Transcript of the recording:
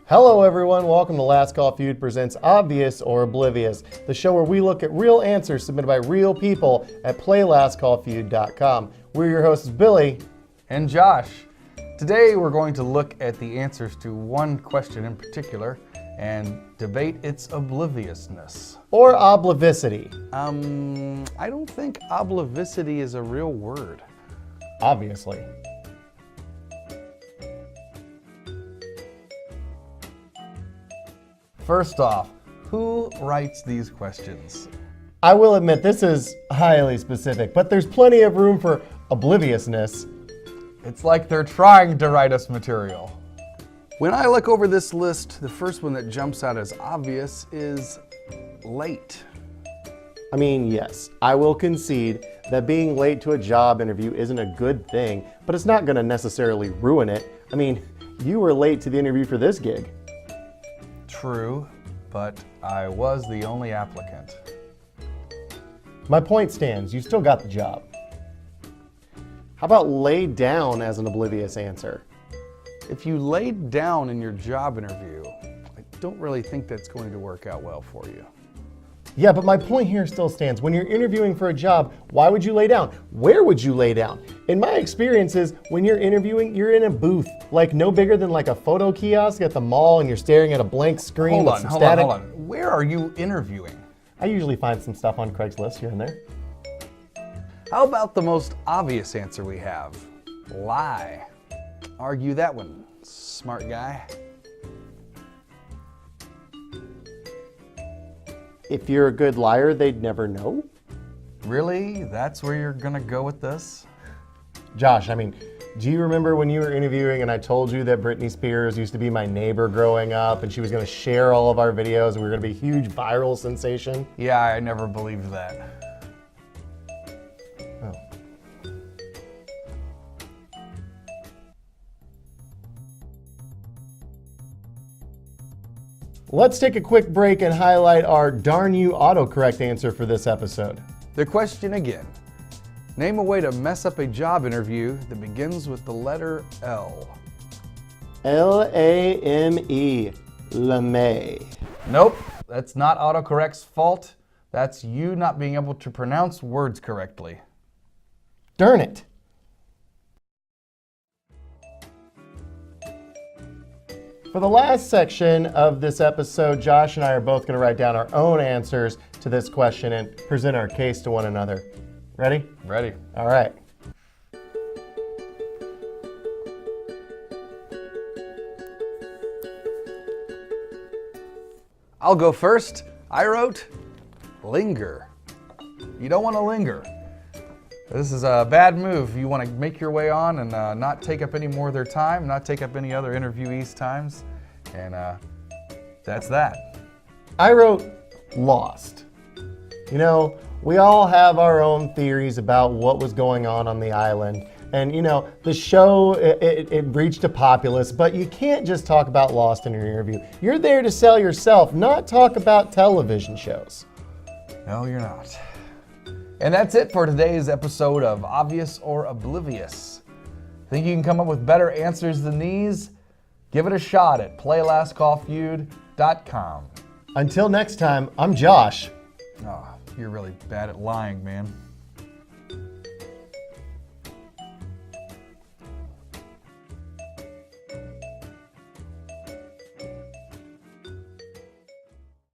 Hello everyone, welcome to Last Call Feud presents Obvious or Oblivious, the show where we look at real answers submitted by real people at playlastcallfeud.com. We're your hosts Billy and Josh. Today we're going to look at the answers to one question in particular and debate its obliviousness. Or oblivicity. I don't think oblivicity is a real word. Obviously. First off, who writes these questions? I will admit this is highly specific, but there's plenty of room for obliviousness. It's like they're trying to write us material. When I look over this list, the first one that jumps out as obvious is late. I mean, yes, I will concede that being late to a job interview isn't a good thing, but it's not going to necessarily ruin it. I mean, you were late to the interview for this gig. True, but I was the only applicant. My point stands, you still got the job. How about lay down as an oblivious answer? If you laid down in your job interview, I don't really think that's going to work out well for you. Yeah, but my point here still stands. When you're interviewing for a job, why would you lay down? Where would you lay down? In my experiences, when you're interviewing, you're in a booth, like no bigger than like a photo kiosk at the mall, and you're staring at a blank screen with some static. Hold on. Where are you interviewing? I usually find some stuff on Craigslist here and there. How about the most obvious answer we have? Lie. Argue that one, smart guy. If you're a good liar, they'd never know? Really? That's where you're gonna go with this? Josh, I mean, do you remember when you were interviewing and I told you that Britney Spears used to be my neighbor growing up and she was gonna share all of our videos and we were gonna be a huge viral sensation? Yeah, I never believed that. Oh. Let's take a quick break and highlight our darn you autocorrect answer for this episode. The question again. Name a way to mess up a job interview that begins with the letter L. L-A-M-E. LeMay. Nope, that's not autocorrect's fault. That's you not being able to pronounce words correctly. Darn it. For the last section of this episode, Josh and I are both going to write down our own answers to this question and present our case to one another. Ready? Ready. All right. I'll go first. I wrote linger. You don't want to linger. This is a bad move. You want to make your way on and not take up any more of their time, not take up any other interviewees' times, and that's that. I wrote lost. You know, we all have our own theories about what was going on the island. And you know, the show, it reached a populace, but you can't just talk about Lost in an interview. You're there to sell yourself, not talk about television shows. No, you're not. And that's it for today's episode of Obvious or Oblivious. Think you can come up with better answers than these? Give it a shot at playlastcallfeud.com. Until next time, I'm Josh. Oh, you're really bad at lying, man.